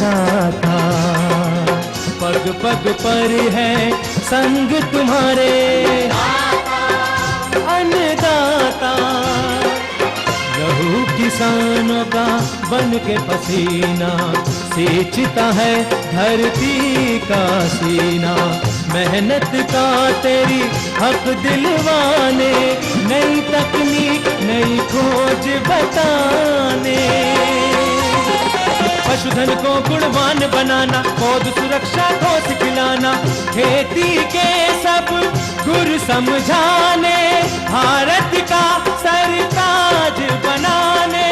अन्नदाता, पग पग पर है संग तुम्हारे अन्नदाता। लहू किसानों का बन के पसीना सींचता है धरती का सीना। मेहनत का तेरी हक दिलवाने, नई तकनीक नई खोज बताने। पशुधन को गुणवान बनाना, पौध सुरक्षा को सिखलाना, खेती के सब गुर समझाने, भारत का सरताज बनाने।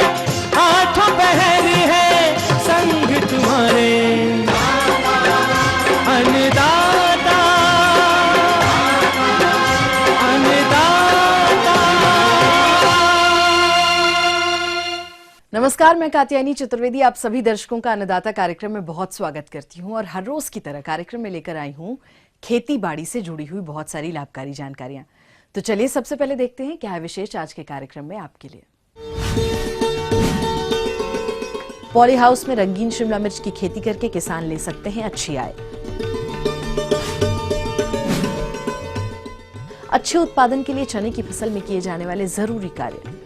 आठों पहर है संग तुम्हारे अन्नदाता, अन्नदाता। नमस्कार, मैं कात्यायनी चतुर्वेदी आप सभी दर्शकों का अन्नदाता कार्यक्रम में बहुत स्वागत करती हूं। और हर रोज की तरह कार्यक्रम में लेकर आई हूं खेती बाड़ी से जुड़ी हुई बहुत सारी लाभकारी जानकारियां। तो चलिए सबसे पहले देखते हैं क्या है विशेष आज के कार्यक्रम में आपके लिए। पॉली हाउस में रंगीन शिमला मिर्च की खेती करके किसान ले सकते हैं अच्छी आय। अच्छे उत्पादन के लिए चने की फसल में किए जाने वाले जरूरी कार्य।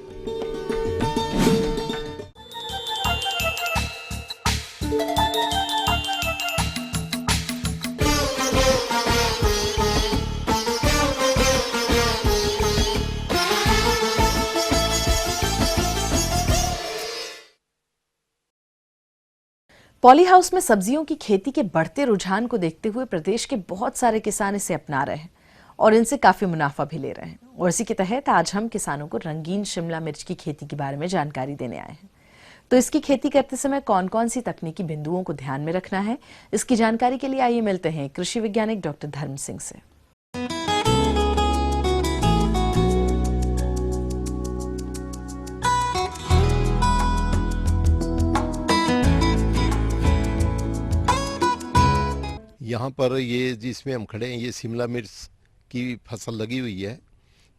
पॉली हाउस में सब्जियों की खेती के बढ़ते रुझान को देखते हुए प्रदेश के बहुत सारे किसान इसे अपना रहे हैं और इनसे काफी मुनाफा भी ले रहे हैं। और इसी के तहत आज हम किसानों को रंगीन शिमला मिर्च की खेती के बारे में जानकारी देने आए हैं। तो इसकी खेती करते समय कौन कौन सी तकनीकी बिंदुओं को ध्यान में रखना है, इसकी जानकारी के लिए आइए मिलते हैं कृषि वैज्ञानिक डॉक्टर धर्म सिंह से। यहाँ पर ये जिसमें हम खड़े हैं, ये शिमला मिर्च की फसल लगी हुई है।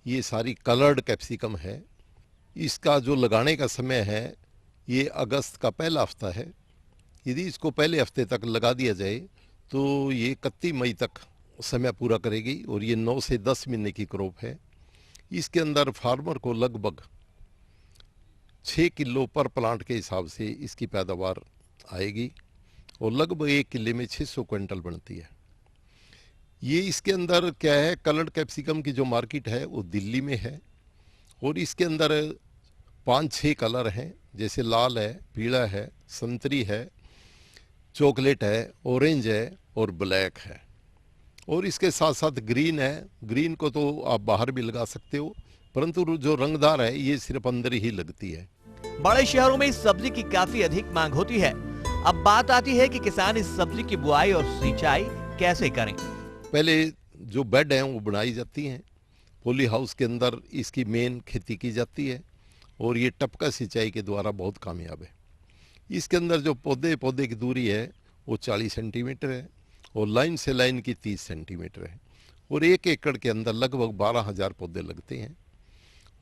ये सारी कलर्ड कैप्सिकम है। इसका जो लगाने का समय है ये अगस्त का पहला हफ्ता है। यदि इसको पहले हफ्ते तक लगा दिया जाए तो ये 31 मई तक समय पूरा करेगी और ये 9 से 10 महीने की क्रॉप है। इसके अंदर फार्मर को लगभग 6 किलो पर प्लांट के हिसाब से इसकी पैदावार आएगी और लगभग 1 किले में 600 क्विंटल बनती है। ये इसके अंदर क्या है, कलर्ड कैप्सिकम की जो मार्केट है वो दिल्ली में है और इसके अंदर 5-6 कलर हैं, जैसे लाल है, पीला है, संतरी है, चॉकलेट है, ऑरेंज है और ब्लैक है। और इसके साथ साथ ग्रीन है। ग्रीन को तो आप बाहर भी लगा सकते हो, परंतु जो रंगदार है ये सिर्फ अंदर ही लगती है। बड़े शहरों में इस सब्जी की काफी अधिक मांग होती है। अब बात आती है कि किसान इस सब्जी की बुआई और सिंचाई कैसे करें। पहले जो बेड हैं वो बनाई जाती हैं। पॉली हाउस के अंदर इसकी मेन खेती की जाती है और ये टपका सिंचाई के द्वारा बहुत कामयाब है। इसके अंदर जो पौधे की दूरी है वो 40 सेंटीमीटर है और लाइन से लाइन की 30 सेंटीमीटर है और 1 एकड़ के अंदर लगभग 12,000 पौधे लगते हैं।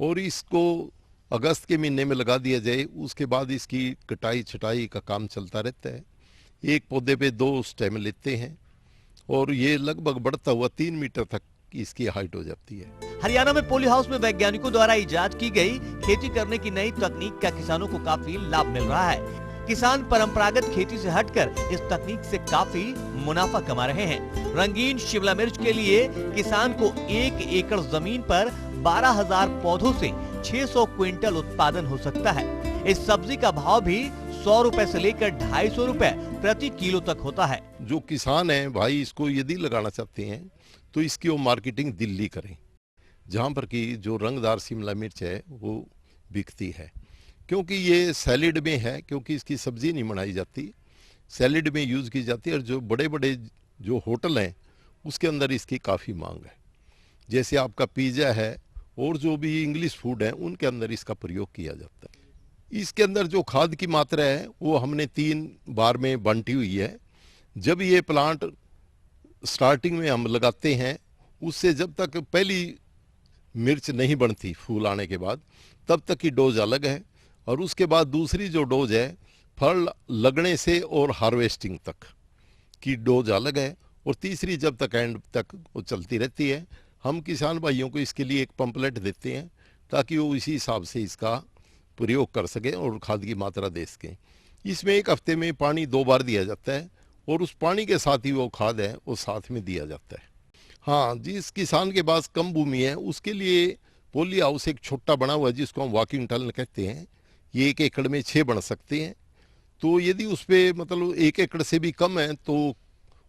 और इसको अगस्त के महीने में लगा दिया जाए, उसके बाद इसकी कटाई छटाई का काम चलता रहता है। एक पौधे पे 2 स्टेम लेते हैं और ये लगभग बढ़ता हुआ 3 मीटर तक इसकी हाइट हो जाती है। हरियाणा में पॉली हाउस में वैज्ञानिकों द्वारा इजाद की गई खेती करने की नई तकनीक का किसानों को काफी लाभ मिल रहा है। किसान परंपरागत खेती से हटकर इस तकनीक से काफी मुनाफा कमा रहे हैं। रंगीन शिमला मिर्च के लिए किसान को 1 एकड़ जमीन पर 12,000 पौधों से 600 क्विंटल उत्पादन हो सकता है। इस सब्जी का भाव भी 100 रुपए से लेकर 250 रुपए प्रति किलो तक होता है। जो किसान हैं भाई, इसको यदि लगाना चाहते हैं तो इसकी वो मार्केटिंग दिल्ली करें, जहाँ पर की जो रंगदार शिमला मिर्च है वो बिकती है। क्योंकि ये सैलेड में है, क्योंकि इसकी सब्जी नहीं बनाई जाती, सैलेड में यूज़ की जाती है। और जो बड़े बड़े जो होटल हैं उसके अंदर इसकी काफ़ी मांग है। जैसे आपका पिज़्ज़ा है और जो भी इंग्लिश फूड है उनके अंदर इसका प्रयोग किया जाता है। इसके अंदर जो खाद की मात्रा है वो हमने 3 बार में बांटी हुई है। जब ये प्लांट स्टार्टिंग में हम लगाते हैं, उससे जब तक पहली मिर्च नहीं बनती फूल आने के बाद, तब तक की डोज अलग है और उसके बाद दूसरी जो डोज है फल लगने से और हार्वेस्टिंग तक की डोज अलग है, और तीसरी जब तक एंड तक वो चलती रहती है। हम किसान भाइयों को इसके लिए एक पंपलेट देते हैं ताकि वो इसी हिसाब से इसका प्रयोग कर सकें और खाद की मात्रा दे सकें। इसमें एक हफ्ते में पानी 2 बार दिया जाता है, और उस पानी के साथ ही वो खाद है वो साथ में दिया जाता है। हाँ, जिस किसान के पास कम भूमि है उसके लिए पॉली हाउस एक छोटा बना हुआ है जिसको हम वॉकिंग टनल कहते हैं। ये 1 एकड़ में 6 बन सकते हैं। तो यदि उस पर मतलब 1 एकड़ से भी कम है तो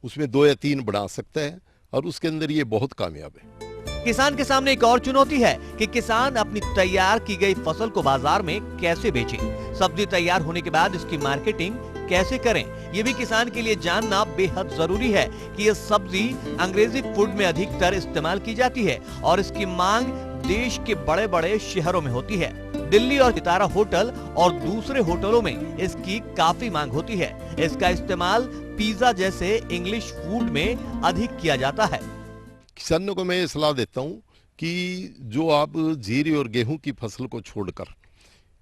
उसमें 2 या 3 बना सकता है, और उसके अंदर ये बहुत कामयाब है। किसान के सामने एक और चुनौती है कि किसान अपनी तैयार की गई फसल को बाजार में कैसे बेचे। सब्जी तैयार होने के बाद इसकी मार्केटिंग कैसे करें, ये भी किसान के लिए जानना बेहद जरूरी है कि ये सब्जी अंग्रेजी फूड में अधिकतर इस्तेमाल की जाती है और इसकी मांग देश के बड़े बड़े शहरों में होती है। दिल्ली और सितारा होटल और दूसरे होटलों में इसकी काफी मांग होती है। इसका इस्तेमाल पिज्जा जैसे इंग्लिश फूड में अधिक किया जाता है। किसानों को मैं ये सलाह देता हूँ कि जो आप जीरी और गेहूं की फसल को छोड़कर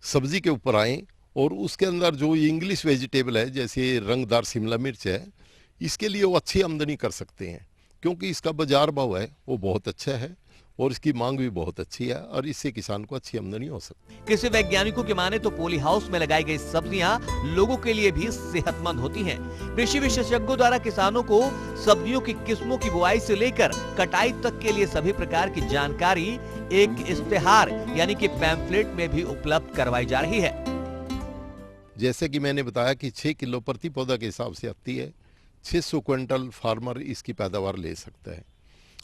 सब्जी के ऊपर आएँ, और उसके अंदर जो इंग्लिश वेजिटेबल है जैसे रंगदार शिमला मिर्च है, इसके लिए वो अच्छी आमदनी कर सकते हैं, क्योंकि इसका बाजार भाव है वो बहुत अच्छा है और इसकी मांग भी बहुत अच्छी है, और इससे किसान को अच्छी आमदनी हो सकती है। किसी वैज्ञानिकों की माने तो पॉली हाउस में लगाई गई सब्जियां लोगों के लिए भी सेहतमंद होती हैं। कृषि विशेषज्ञों द्वारा किसानों को सब्जियों की किस्मों की बुआई से लेकर कटाई तक के लिए सभी प्रकार की जानकारी एक इश्तेहार यानी कि पैम्फलेट में भी उपलब्ध करवाई जा रही है। जैसे कि मैंने बताया कि 6 किलो प्रति पौधा के हिसाब से आती है, 600 क्विंटल फार्मर इसकी पैदावार ले सकता है,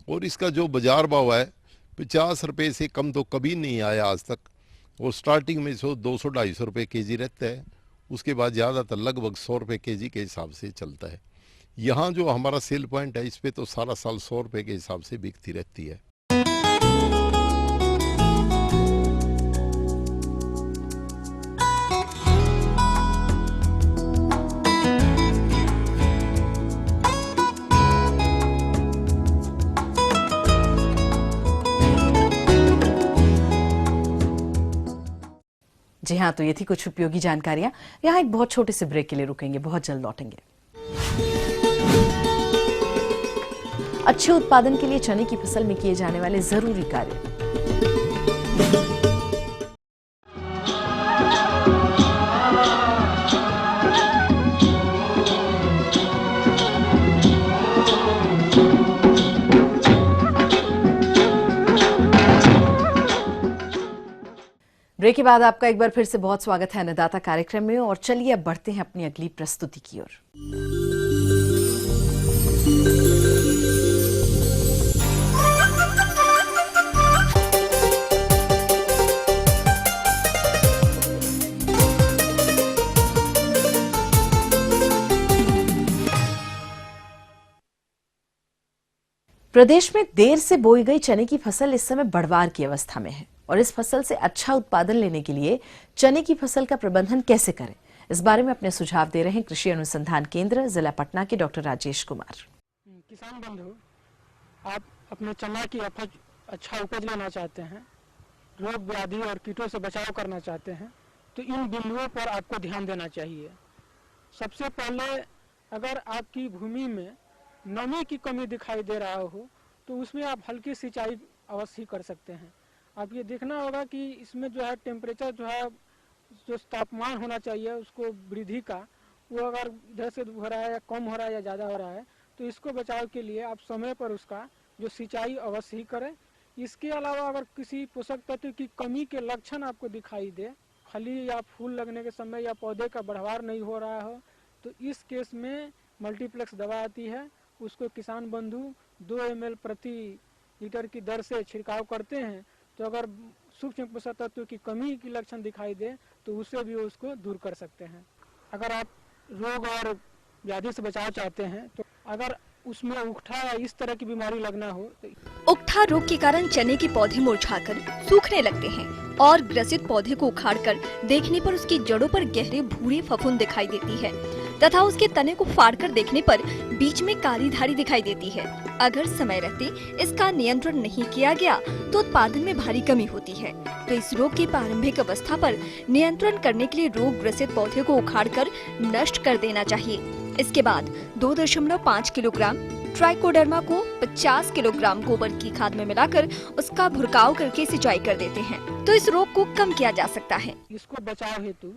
और इसका जो बाजार भाव है 50 रुपये से कम तो कभी नहीं आया आज तक, और स्टार्टिंग में 200-250 रुपये केजी रहता है, उसके बाद ज़्यादातर लगभग 100 रुपये केजी के हिसाब से चलता है। यहाँ जो हमारा सेल पॉइंट है इस पर तो सारा साल 100 रुपये के हिसाब से बिकती रहती है। जी हाँ, तो ये थी कुछ उपयोगी जानकारियां। यहाँ एक बहुत छोटे से ब्रेक के लिए रुकेंगे, बहुत जल्द लौटेंगे। अच्छे उत्पादन के लिए चने की फसल में किए जाने वाले जरूरी कार्य। ब्रेक के बाद आपका एक बार फिर से बहुत स्वागत है अन्नदाता कार्यक्रम में, और चलिए अब बढ़ते हैं अपनी अगली प्रस्तुति की ओर। प्रदेश में देर से बोई गई चने की फसल इस समय बढ़वार की अवस्था में है, और इस फसल से अच्छा उत्पादन लेने के लिए चने की फसल का प्रबंधन कैसे करें, इस बारे में अपने सुझाव दे रहे हैं कृषि अनुसंधान केंद्र जिला पटना के डॉक्टर राजेश कुमार। किसान बंधु, आप अपने चना की अच्छा उपज लेना चाहते हैं, रोग व्याधि और कीटों से बचाव करना चाहते हैं, तो इन बिंदुओं पर आपको ध्यान देना चाहिए। सबसे पहले, अगर आपकी भूमि में नमी की कमी दिखाई दे रहा हो तो उसमें आप हल्की सिंचाई अवश्य कर सकते हैं। आप ये देखना होगा कि इसमें जो है टेम्परेचर जो तापमान होना चाहिए उसको वृद्धि का, वो अगर इधर से हो रहा है या कम हो रहा है या ज़्यादा हो रहा है, तो इसको बचाव के लिए आप समय पर उसका जो सिंचाई अवश्य ही करें। इसके अलावा अगर किसी पोषक तत्व की कमी के लक्षण आपको दिखाई दे, फली या फूल लगने के समय या पौधे का बढ़वार नहीं हो रहा हो, तो इस केस में मल्टीप्लेक्स दवा आती है, उसको किसान बंधु 2 ml प्रति लीटर की दर से छिड़काव करते हैं। तो अगर सूक्ष्म पोषक तत्व की कमी की लक्षण दिखाई दे तो उससे भी उसको दूर कर सकते हैं। अगर आप रोग और व्याधि से बचाव चाहते हैं, तो अगर उसमें उकठा या इस तरह की बीमारी लगना हो तो उकठा रोग के कारण चने के पौधे मुरझाकर सूखने लगते हैं और ग्रसित पौधे को उखाड़कर देखने पर उसकी जड़ों पर गहरे भूरे फफूंद दिखाई देती है तथा उसके तने को फाड़कर देखने पर बीच में काली धारी दिखाई देती है। अगर समय रहते इसका नियंत्रण नहीं किया गया तो उत्पादन में भारी कमी होती है। तो इस रोग की प्रारंभिक अवस्था पर नियंत्रण करने के लिए रोग ग्रसित पौधे को उखाड़कर नष्ट कर देना चाहिए। इसके बाद 2.5 किलोग्राम ट्राइकोडर्मा को 50 किलोग्राम गोबर की खाद में मिलाकर उसका भुरकाव करके सिंचाई कर देते हैं, तो इस रोग को कम किया जा सकता है। इसको बचाव हेतु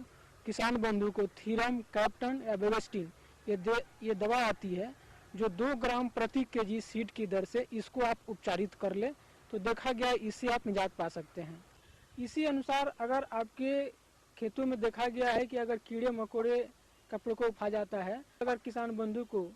किसान बंधु को थीरम, कैप्टन या बेवेस्टिन ये दवा आती है जो 2 ग्राम प्रति केजी सीड की दर से इसको आप उपचारित कर ले तो देखा गया इससे आप निजात पा सकते हैं। इसी अनुसार अगर आपके खेतों में देखा गया है कि अगर कीड़े मकोड़े का प्रकोप आ जाता है, अगर किसान बंधु को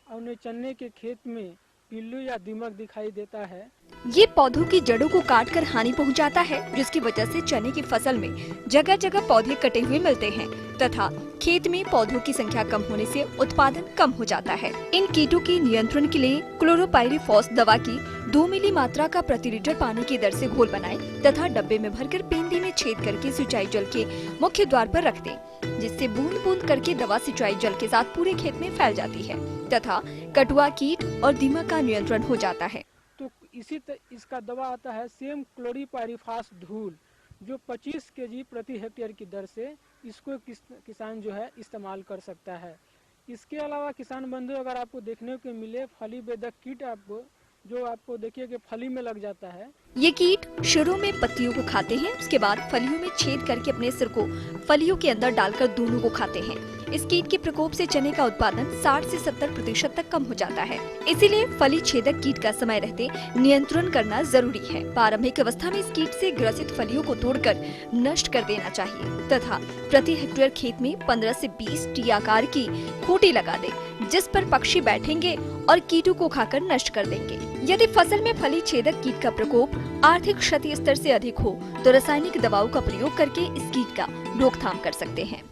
अपने चने के खेत में पिल्लू या दीमक दिखाई देता है, ये पौधों की जड़ों को काटकर हानि पहुंचाता है, जिसकी वजह से चने की फसल में जगह जगह पौधे कटे हुए मिलते हैं तथा खेत में पौधों की संख्या कम होने से उत्पादन कम हो जाता है। इन कीटों के नियंत्रण के लिए क्लोरोपाइरीफॉस दवा की 2 मिली मात्रा का प्रति लीटर पानी की दर से घोल बनाएं तथा डब्बे में भरकर पेंदी में छेद करके सिंचाई जल के मुख्य द्वार पर रख दें, जिससे बूंद बूंद करके दवा सिंचाई जल के साथ पूरे खेत में फैल जाती है तथा कटुआ कीट और दीमक का नियंत्रण हो जाता है। तो इसका दवा आता है सेम क्लोरीपाइरीफॉस धूल जो 25 केजी प्रति हेक्टेयर की दर से इसको किसान जो है इस्तेमाल कर सकता है। इसके अलावा किसान बंधु अगर आपको देखने को मिले फली बेधक कीट जो आपको देखिए कि फली में लग जाता है, ये कीट शुरू में पत्तियों को खाते हैं, उसके बाद फलियों में छेद करके अपने सिर को फलियों के अंदर डालकर दोनों को खाते हैं। इस कीट के प्रकोप से चने का उत्पादन 60 से 70% तक कम हो जाता है। इसीलिए फली छेदक कीट का समय रहते नियंत्रण करना जरूरी है। प्रारंभिक अवस्था में इस कीट से ग्रसित फलियों को तोड़कर नष्ट कर देना चाहिए तथा प्रति हेक्टेयर खेत में 15 से 20 टी आकार की खूंटी लगा दे, जिस पर पक्षी बैठेंगे और कीटों को खाकर नष्ट कर देंगे। यदि फसल में फली छेदक कीट का प्रकोप आर्थिक क्षति स्तर से अधिक हो तो रासायनिक दवाओं का प्रयोग करके इस कीट का रोकथाम कर सकते हैं।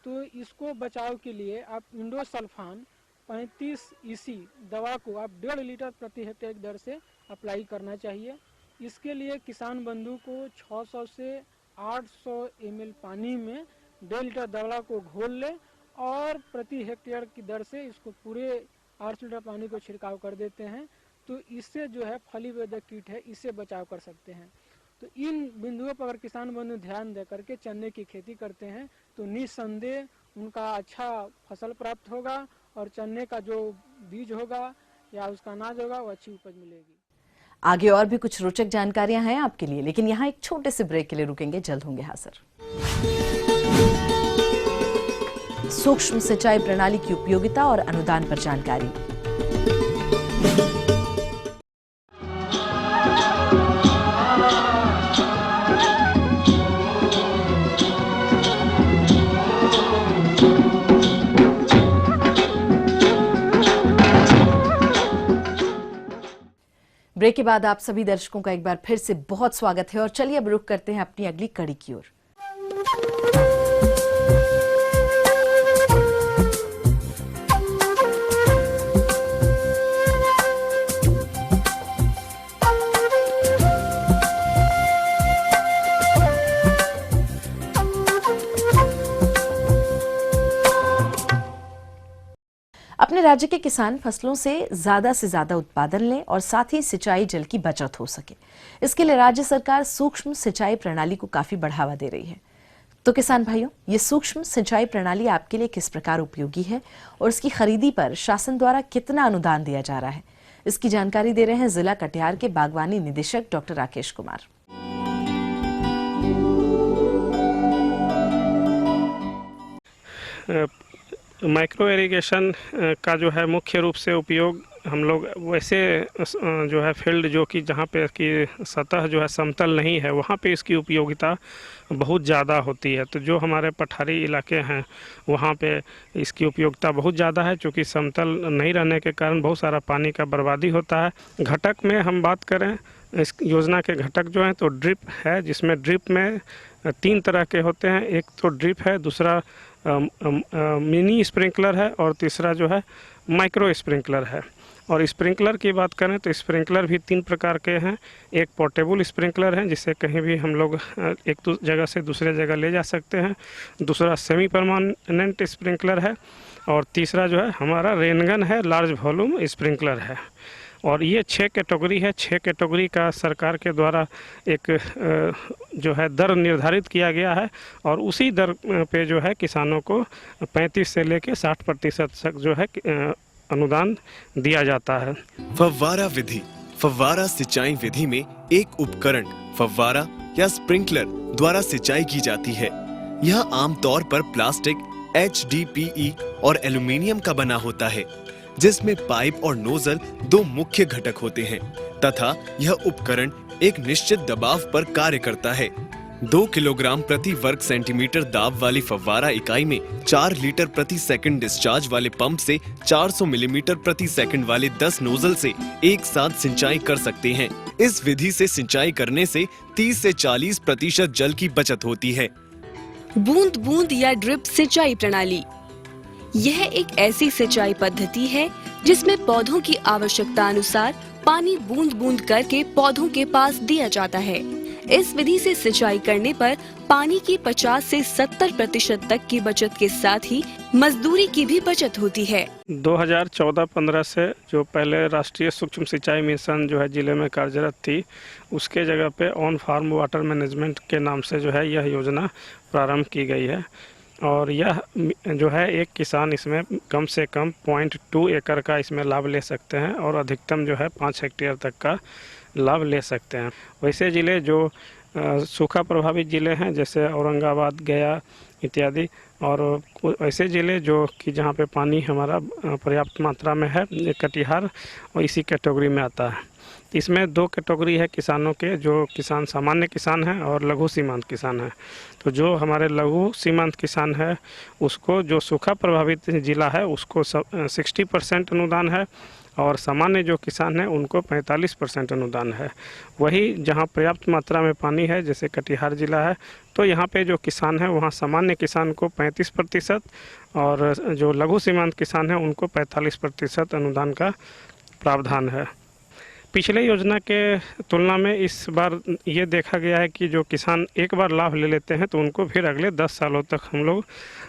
तो इसको बचाव के लिए आप इंडोसल्फान 35 EC दवा को आप 1.5 लीटर प्रति हेक्टेयर की दर से अप्लाई करना चाहिए। इसके लिए किसान बंधु को 600 से 800 ml पानी में 1.5 लीटर दवा को घोल ले और प्रति हेक्टेयर की दर से इसको पूरे 8 लीटर पानी को छिड़काव कर देते हैं, तो इससे जो है फली बेधक कीट है इससे बचाव कर सकते हैं। तो इन बिंदुओं पर अगर किसान बंधु ध्यान दे करके चने की खेती करते हैं तो निस्संदेह उनका अच्छा फसल प्राप्त होगा और चने का जो बीज होगा या उसका अनाज होगा वो अच्छी उपज मिलेगी। आगे और भी कुछ रोचक जानकारियां हैं आपके लिए, लेकिन यहाँ एक छोटे से ब्रेक के लिए रुकेंगे, जल्द होंगे हाजिर। सूक्ष्म सिंचाई प्रणाली की उपयोगिता और अनुदान पर जानकारी। ब्रेक के बाद आप सभी दर्शकों का एक बार फिर से बहुत स्वागत है और चलिए अब रुक करते हैं अपनी अगली कड़ी की ओर। अपने राज्य के किसान फसलों से ज्यादा उत्पादन लें और साथ ही सिंचाई जल की बचत हो सके, इसके लिए राज्य सरकार सूक्ष्म सिंचाई प्रणाली को काफी बढ़ावा दे रही है। तो किसान भाइयों, ये सूक्ष्म सिंचाई प्रणाली आपके लिए किस प्रकार उपयोगी है और इसकी खरीदी पर शासन द्वारा कितना अनुदान दिया जा रहा है, इसकी जानकारी दे रहे हैं जिला कटिहार के बागवानी निदेशक doctor Rakesh Kumar. Micro irrigation का जो है मुख्य रूप से उपयोग हम लोग वैसे जो है फील्ड जो कि जहाँ पे की सतह जो है समतल नहीं है वहाँ पे इसकी उपयोगिता बहुत ज़्यादा होती है। तो जो हमारे पठारी इलाके हैं वहाँ पे इसकी उपयोगिता बहुत ज़्यादा है, क्योंकि समतल नहीं रहने के कारण बहुत सारा पानी का बर्बादी होता है। घटक में हम बात करें, इस योजना के घटक जो हैं तो ड्रिप है, जिसमें ड्रिप में 3 तरह के होते हैं। एक तो ड्रिप है, दूसरा मिनी स्प्रिंकलर है और तीसरा जो है माइक्रो स्प्रिंकलर है। और स्प्रिंकलर की बात करें तो स्प्रिंकलर भी 3 प्रकार के हैं। एक पोर्टेबल स्प्रिंकलर है, जिसे कहीं भी हम लोग एक जगह से दूसरे जगह ले जा सकते हैं। दूसरा सेमी परमानेंट स्प्रिंकलर है और तीसरा जो है हमारा रेनगन है, लार्ज वॉल्यूम स्प्रिंकलर है। और ये 6 कैटेगरी है। 6 कैटेगरी का सरकार के द्वारा एक जो है दर निर्धारित किया गया है और उसी दर पे जो है किसानों को 35 से लेके 60% तक जो है अनुदान दिया जाता है। फव्वारा विधि। फव्वारा सिंचाई विधि में एक उपकरण फव्वारा या स्प्रिंकलर द्वारा सिंचाई की जाती है। यह आमतौर पर प्लास्टिक, HDPE और एल्युमिनियम का बना होता है, जिसमें पाइप और नोजल 2 मुख्य घटक होते हैं तथा यह उपकरण एक निश्चित दबाव पर कार्य करता है। 2 किलोग्राम प्रति वर्ग सेंटीमीटर दाब वाली फव्वारा इकाई में 4 लीटर प्रति सेकंड डिस्चार्ज वाले पंप से 400 मिलीमीटर प्रति सेकंड वाले 10 नोजल से एक साथ सिंचाई कर सकते हैं। इस विधि से सिंचाई करने से 30 से 40% जल की बचत होती है। बूंद बूंद या ड्रिप सिंचाई प्रणाली। यह एक ऐसी सिंचाई पद्धति है जिसमें पौधों की आवश्यकता अनुसार पानी बूंद बूंद करके पौधों के पास दिया जाता है। इस विधि से सिंचाई करने पर पानी की 50 से 70% तक की बचत के साथ ही मजदूरी की भी बचत होती है। 2014-15 से जो पहले राष्ट्रीय सूक्ष्म सिंचाई मिशन जो है जिले में कार्यरत थी, उसके जगह पे ऑन फार्म वाटर मैनेजमेंट के नाम से जो है यह योजना प्रारंभ की गई है और यह जो है एक किसान इसमें कम से कम 0.2 एकड़ का इसमें लाभ ले सकते हैं और अधिकतम जो है 5 हेक्टेयर तक का लाभ ले सकते हैं। वैसे ज़िले जो सूखा प्रभावित ज़िले हैं जैसे औरंगाबाद, गया इत्यादि, और ऐसे ज़िले जो कि जहाँ पे पानी हमारा पर्याप्त मात्रा में है, कटिहार और इसी कैटेगरी में आता है। इसमें 2 कैटेगरी है किसानों के, जो किसान सामान्य किसान हैं और लघु सीमांत किसान हैं। तो जो हमारे लघु सीमांत किसान है उसको, जो सूखा प्रभावित ज़िला है उसको 60% अनुदान है और सामान्य जो किसान हैं उनको 45% अनुदान है। वही जहां पर्याप्त मात्रा में पानी है जैसे कटिहार जिला है, तो यहां पे जो किसान है वहां सामान्य किसान को 35% और जो लघु सीमांत किसान है उनको 45% अनुदान का प्रावधान है। पिछले योजना के तुलना में इस बार ये देखा गया है कि जो किसान एक बार लाभ ले लेते हैं तो उनको फिर अगले 10 सालों तक हम लोग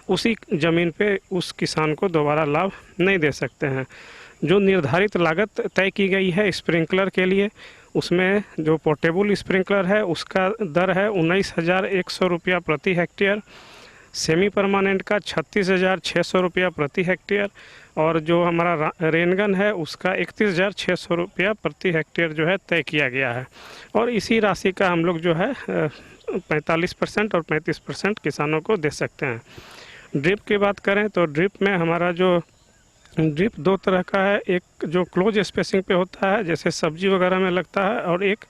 उसी ज़मीन पे उस किसान को दोबारा लाभ नहीं दे सकते हैं। जो निर्धारित लागत तय की गई है स्प्रिंकलर के लिए, उसमें जो पोर्टेबल स्प्रिंकलर है उसका दर है 19,100 रुपया प्रति हेक्टेयर, सेमी परमानेंट का 36,600 रुपया प्रति हेक्टेयर और जो हमारा रेनगन है उसका 31,600 रुपया प्रति हेक्टेयर जो है तय किया गया है। और इसी राशि का हम लोग जो है 45% और 35% किसानों को दे सकते हैं। ड्रिप की बात करें तो ड्रिप में हमारा जो ड्रिप 2 तरह का है, एक जो क्लोज स्पेसिंग पे होता है जैसे सब्जी वगैरह में लगता है, और एक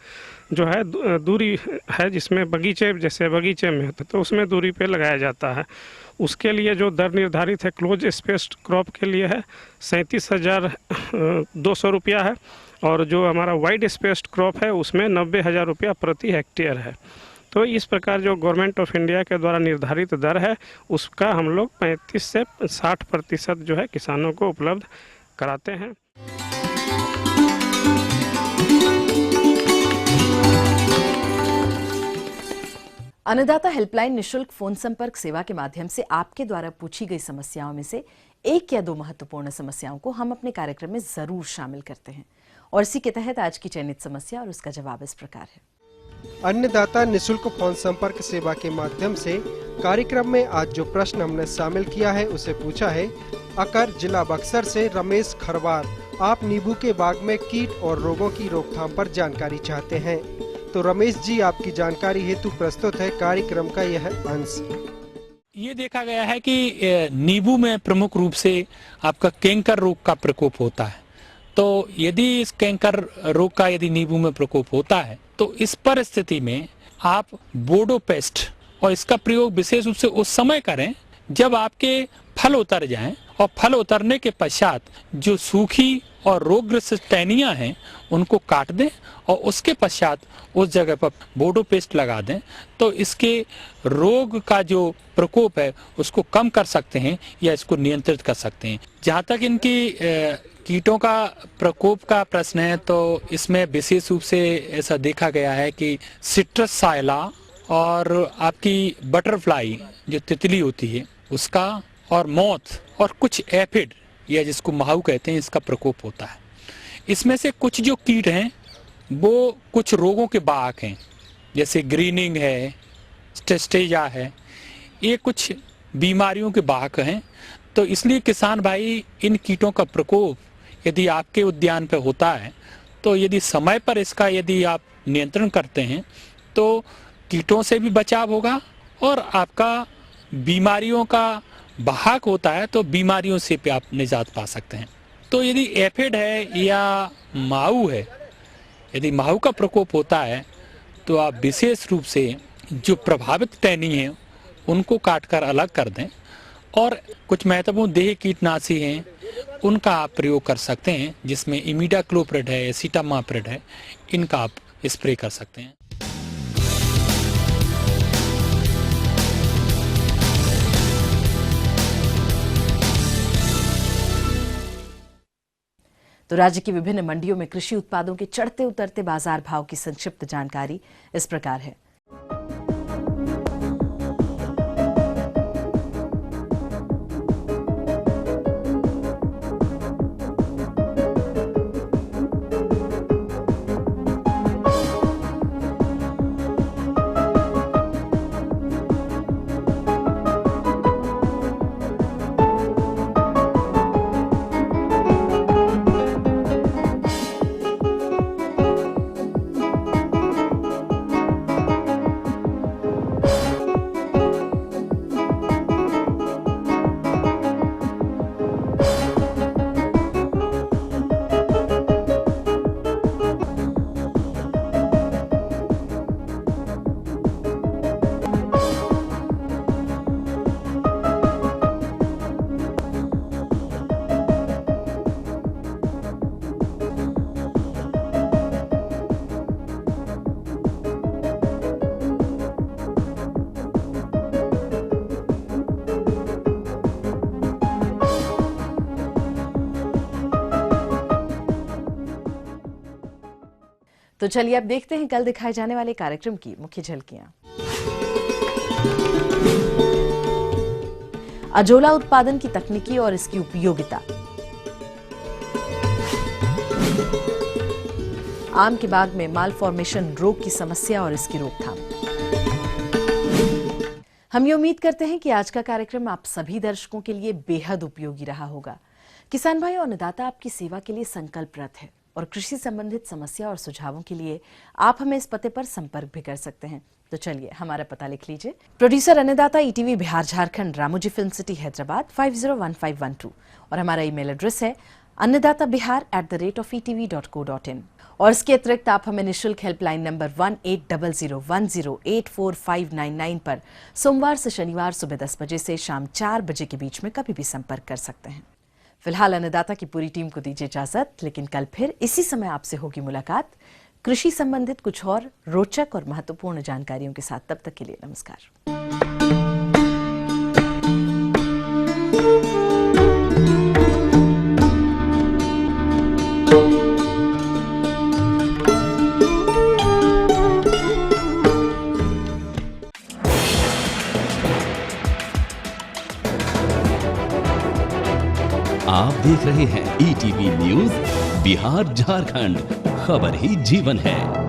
जो है दूरी है जिसमें बगीचे जैसे बगीचे में होता है तो उसमें दूरी पे लगाया जाता है। उसके लिए जो दर निर्धारित है क्लोज स्पेस्ड क्रॉप के लिए है 37,200 रुपया है और जो हमारा वाइड स्पेस्ड क्रॉप है उसमें 90,000 रुपया प्रति हेक्टेयर है। तो इस प्रकार जो गवर्नमेंट ऑफ इंडिया के द्वारा निर्धारित दर है उसका हम लोग 35 से 60% जो है किसानों को उपलब्ध कराते हैं। अन्नदाता हेल्पलाइन निशुल्क फोन संपर्क सेवा के माध्यम से आपके द्वारा पूछी गई समस्याओं में से 1 या 2 महत्वपूर्ण समस्याओं को हम अपने कार्यक्रम में जरूर शामिल करते हैं और इसी के तहत आज की चयनित समस्या और उसका जवाब इस प्रकार है। अन्नदाता निशुल्क फोन संपर्क सेवा के माध्यम से कार्यक्रम में आज जो प्रश्न हमने शामिल किया है उसे पूछा है अकर जिला बक्सर से रमेश खरवार। आप नींबू के बाग में कीट और रोगों की रोकथाम पर जानकारी चाहते हैं। तो रमेश जी, आपकी जानकारी हेतु प्रस्तुत है कार्यक्रम का यह अंश। ये देखा गया है कि नींबू में प्रमुख रूप से आपका कैंकर रोग का प्रकोप होता है। तो यदि इस कैंकर रोग का यदि नींबू में प्रकोप होता है तो इस परिस्थिति में आप बोडोपेस्ट और इसका प्रयोग विशेष रूप से उस समय करें जब आपके फल उतर जाएं और फल उतरने के पश्चात जो सूखी और रोगग्रस्त टहनियां हैं उनको काट दें और उसके पश्चात उस जगह पर बोडोपेस्ट लगा दें। तो इसके रोग का जो प्रकोप है उसको कम कर सकते हैं या इसको नियंत्रित कर सकते हैं। जहाँ तक इनकी कीटों का प्रकोप का प्रश्न है तो इसमें विशेष रूप से ऐसा देखा गया है कि सिट्रस साइला और आपकी बटरफ्लाई जो तितली होती है उसका और मौत और कुछ एफिड या जिसको माहू कहते हैं इसका प्रकोप होता है। इसमें से कुछ जो कीट हैं वो कुछ रोगों के वाहक हैं, जैसे ग्रीनिंग है, स्टेस्टेजा है, ये कुछ बीमारियों के वाहक हैं। तो इसलिए किसान भाई इन कीटों का प्रकोप यदि आपके उद्यान पे होता है तो यदि समय पर इसका यदि आप नियंत्रण करते हैं तो कीटों से भी बचाव होगा और आपका बीमारियों का वाहक होता है तो बीमारियों से भी आप निजात पा सकते हैं। तो यदि एफिड है या माहू है, यदि माहू का प्रकोप होता है तो आप विशेष रूप से जो प्रभावित टहनी हैं उनको काटकर अलग कर दें और कुछ महत्वपूर्ण देह कीटनाशी हैं उनका आप प्रयोग कर सकते हैं, जिसमें इमिडाक्लोप्रिड है, एसिटामाप्रिड है, इनका आप स्प्रे कर सकते हैं। तो राज्य की विभिन्न मंडियों में कृषि उत्पादों के चढ़ते उतरते बाजार भाव की संक्षिप्त जानकारी इस प्रकार है। तो चलिए अब देखते हैं कल दिखाए जाने वाले कार्यक्रम की मुख्य झलकियां। अजोला उत्पादन की तकनीकी और इसकी उपयोगिता, आम के बाग में माल फॉर्मेशन रोग की समस्या और इसकी रोकथाम। हम ये उम्मीद करते हैं कि आज का कार्यक्रम आप सभी दर्शकों के लिए बेहद उपयोगी रहा होगा। किसान भाई और अन्नदाता आपकी सेवा के लिए संकल्परत है और कृषि संबंधित समस्या और सुझावों के लिए आप हमें इस पते पर संपर्क भी कर सकते हैं। तो चलिए हमारा पता लिख लीजिए। प्रोड्यूसर अन्नदाता ETV Bihar Jharkhand, Ramoji film city Hyderabad 501512 और हमारा ईमेल एड्रेस है annadatabihar@etv.co.in। और इसके अतिरिक्त आप हमें निःशुल्क हेल्पलाइन नंबर 1800108599 पर सोमवार से शनिवार सुबह 10 बजे से शाम 4 बजे के बीच में कभी भी संपर्क कर सकते हैं। फिलहाल अन्नदाता की पूरी टीम को दीजिए इजाजत, लेकिन कल फिर इसी समय आपसे होगी मुलाकात कृषि संबंधित कुछ और रोचक और महत्वपूर्ण जानकारियों के साथ। तब तक के लिए नमस्कार। आप देख रहे हैं ईटीवी न्यूज़ बिहार झारखंड, खबर ही जीवन है।